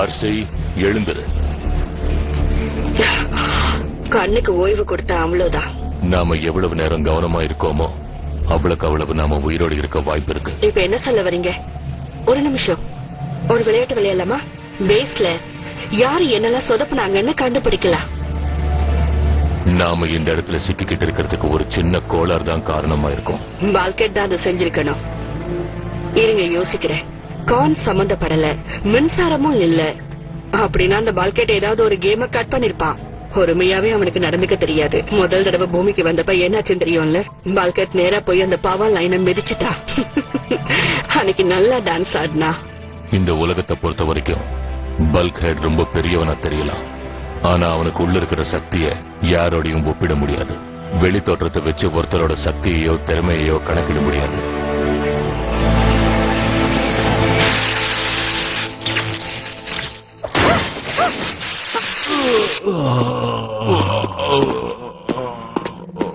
RC எழுந்துரு. கண்ணுக்கு ஓய்வு கொடுத்தா அவ்வளவுதான். நாம எவ்வளவு நேரம் கவனமா இருக்கோமோ அவ்வளவுக்கு அவ்வளவு நாம உயிரோடு இருக்க வாய்ப்பு இருக்கு. இப்ப என்ன சொல்ல வரீங்க? ஒரு நிமிஷம், ஒரு விளையாட்டு விளையாடலாமா? பேஸ்ல யாரு என்னெல்லாம் சொதப்புனாங்கன்னு கண்டுபிடிக்கலாம். நாம இந்த இடத்துல சிக்கிக்கிட்டு இருக்கிறதுக்கு ஒரு சின்ன கோளாறு தான் காரணமா இருக்கும். பால்கெட் தான் அதை செஞ்சிருக்கணும். இருங்க யோசிக்கிறேன். கான் சம்பந்தப்படல, மின்சாரமும் இல்ல அப்படின்னா அந்த பால்கெட் ஏதாவது ஒரு கேம கட் பண்ணிருப்பான். பொறுமையாவே அவனுக்கு நடந்துக்க தெரியாது. முதல் தடவை பூமிக்கு வந்தப்ப என்னாச்சுன்னு தெரியும்ல, பால்கெட் நேரா போய் அந்த பவர் லைனை மிதிச்சுட்டா. அன்னைக்கு நல்லா டான்ஸ் ஆடினா. இந்த உலகத்தை பொறுத்த வரைக்கும் பல்க் ஹெட் ரொம்ப பெரியவனா தெரியலாம், ஆனா அவனுக்கு உள்ள இருக்கிற சக்திய யாரோடையும் ஒப்பிட முடியாது. வெளி தோற்றத்தை வச்சு ஒருத்தரோட சக்தியையோ திறமையோ கணக்கிட முடியாது.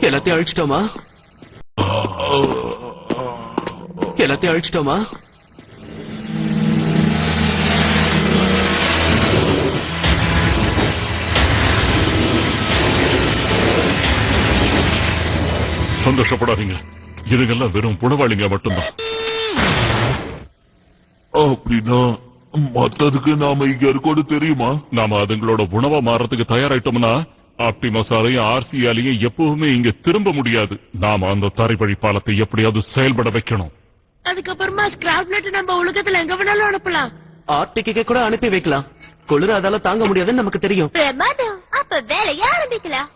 எல்லாத்தையும் அழிச்சிட்டோமா? எல்லாத்தையும் அழிச்சிட்டோமா? சந்தோஷப்படாதீங்க, இதுங்கெல்லாம் வெறும் புனவாளிங்க மட்டும்தான். அப்படின்னா மத்ததுக்கு நாம இங்க இருக்கோடு தெரியுமா? நாம அதுங்களோட உணவா மாறதுக்கு தயாராயிட்டோம்னா ஆப்டிமஸாலையும் ஆர்சியாலையும் எப்பவுமே இங்க திரும்ப முடியாது. நாம அந்த தரைவழி பாலத்தை எப்படியாவது செயல்பட வைக்கணும். அதுக்கப்புறமா ஸ்கிராப்லெட் நம்ம உலகத்துல எங்க வேணாலும் அனுப்பலாம். ஆர்டிக்கு கூட அனுப்பி வைக்கலாம். குளிர அதால தாங்க முடியாதுன்னு நமக்கு தெரியும். அப்ப வேலைய ஆரம்பிக்கலாம்.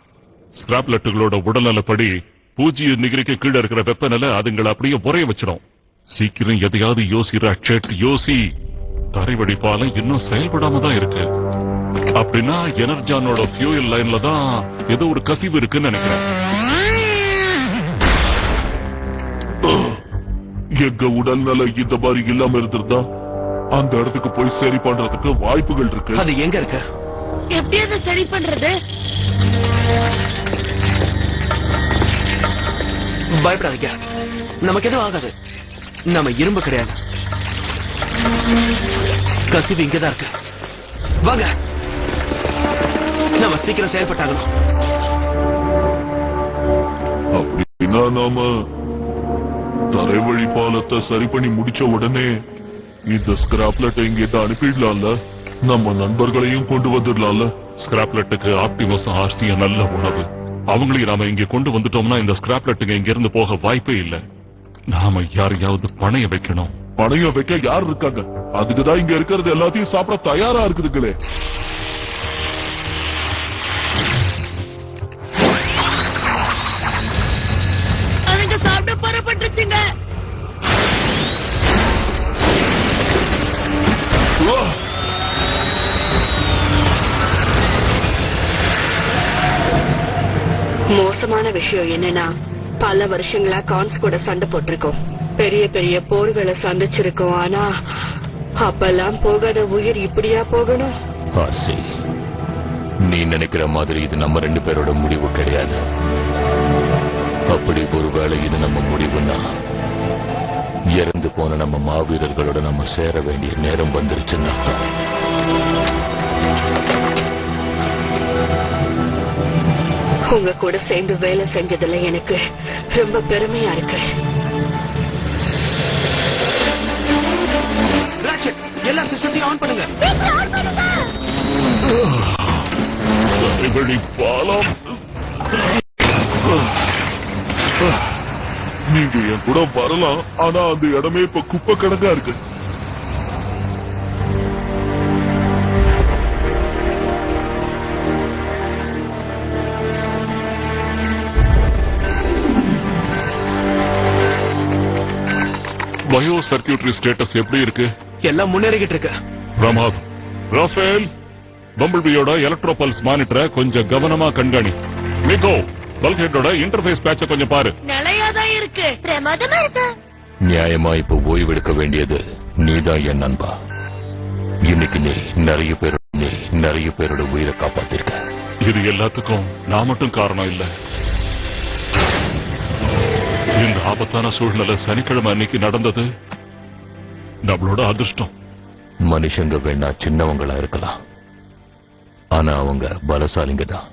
ஸ்கிராப்லெட்டுகளோட உடல்நலப்படி 0 டிகிரிக்கு கீழே இருக்கிற வெப்பநிலை அதுங்களை அப்படியே உரைய வச்சிடும். சீக்கிரம் எதையாவது யோசி ராட்செட், யோசி. தரைவழி பாலம் இன்னும் செயல்படாம தான் இருக்கு. அப்படின்னா எனர்ஜானோட ஃபியூயல் லைன்ல தான் ஏதோ ஒரு கசிவு இருக்குன்னு நினைக்கிறேன். எங்க உடல்நல இந்த மாதிரி இல்லாம இருந்திருந்தா அந்த இடத்துக்கு போய் சரி பண்றதுக்கு வாய்ப்புகள் இருக்கு. அது எங்க இருக்கு? எப்படி அதை சரி பண்றது? பயப்படாதீங்க, நமக்கு எதுவும் ஆகாது. நம்ம இரும்பு கிடையாது. கசிவு இங்கதான் இருக்கு. வாங்க, நம்ம சீக்கிரம் செயல்பட்டாகணும். அப்படின்னா நாம தரைவழி பாலத்தை சரி பண்ணி முடிச்ச உடனே இந்த ஸ்கிராப்லெட்டை இங்கிட்ட அனுப்பிடலாம்ல. நம்ம நண்பர்களையும் கொண்டு வந்துடலாம்ல. ஸ்கிராப்லெட்டுக்கு ஆப்டிமஸும் ஆர்சியும் நல்ல உணவு. அவங்களையும் நாம இங்க கொண்டு வந்துட்டோம்னா இந்த ஸ்கிராப்லெட்டுங்க இங்க இருந்து போக வாய்ப்பே இல்ல. நாம யாரையாவது பணைய வைக்கணும். பணைய வைக்க யார் இருக்காங்க? அதுக்குதான் இங்க இருக்கிறது எல்லாத்தையும் சாப்பிட தயாரா இருக்குதுங்களே. அதுங்க சாப்பிட புறப்பட்டுருச்சுங்க. மோசமான விஷயம் என்னன்னா, பல வருஷங்களா கான்ஸ் கூட சண்டை போட்டிருக்கோம், பெரிய பெரிய போர்களை சந்திச்சிருக்கோம். ஆனா அப்பெல்லாம் போகாத உயிர் இப்படியா போகணும்? ஆர்சி, நீ நினைக்கிற மாதிரி இது நம்ம 2 பேரோட முடிவு கிடையாது. அப்படி ஒருவேளை இது நம்ம முடிவுன்னா இறந்து போன நம்ம மாவீரர்களோட நம்ம சேர வேண்டிய நேரம் வந்துருச்சுன்னு அர்த்தம். உங்க கூட சேர்ந்து வேலை செஞ்சதுல எனக்கு ரொம்ப பெருமையா இருக்கு. எல்லா சிஸ்டத்தையும் ஆன் பண்ணுங்க. தரைவழி பாலம், நீங்க என் கூட வரலாம், ஆனா அந்த இடமே இப்ப குப்பை கிடங்கா இருக்கு. பயோ சர்க்கியூட்டரி ஸ்டேட்டஸ் எப்படி இருக்கு? எல்லாம் முன்னேறிக்கிட்டு இருக்கு. பிரமாதம். ராஃபேல், பம்பிள்பியோட எலக்ட்ரோ பல்ஸ் மானிட்டரை கொஞ்சம் கவனமா கண்காணி. மிகோ, பல்கெட்டோட இன்டர்ஃபேஸ் பேட்ச கொஞ்சம் பாரு. நிலையாதான் இருக்கு. பிரமாதமா இருக்கு. நியாயமா இப்ப ஓய்வெடுக்க வேண்டியது நீதான் என் நண்பா. இன்னைக்கு நீ நிறைய பேரோட உயிரை காப்பாத்திருக்க. இது எல்லாத்துக்கும் நான் மட்டும் காரணம் இல்ல. இந்த ஆபத்தான சூழ்நிலை சனிக்கிழமை அன்னைக்கு நடந்தது நம்மளோட அதிர்ஷ்டம். மனுஷங்க வேணா சின்னவங்களா இருக்கலாம், ஆனா அவங்க பலசாலிங்க தான்.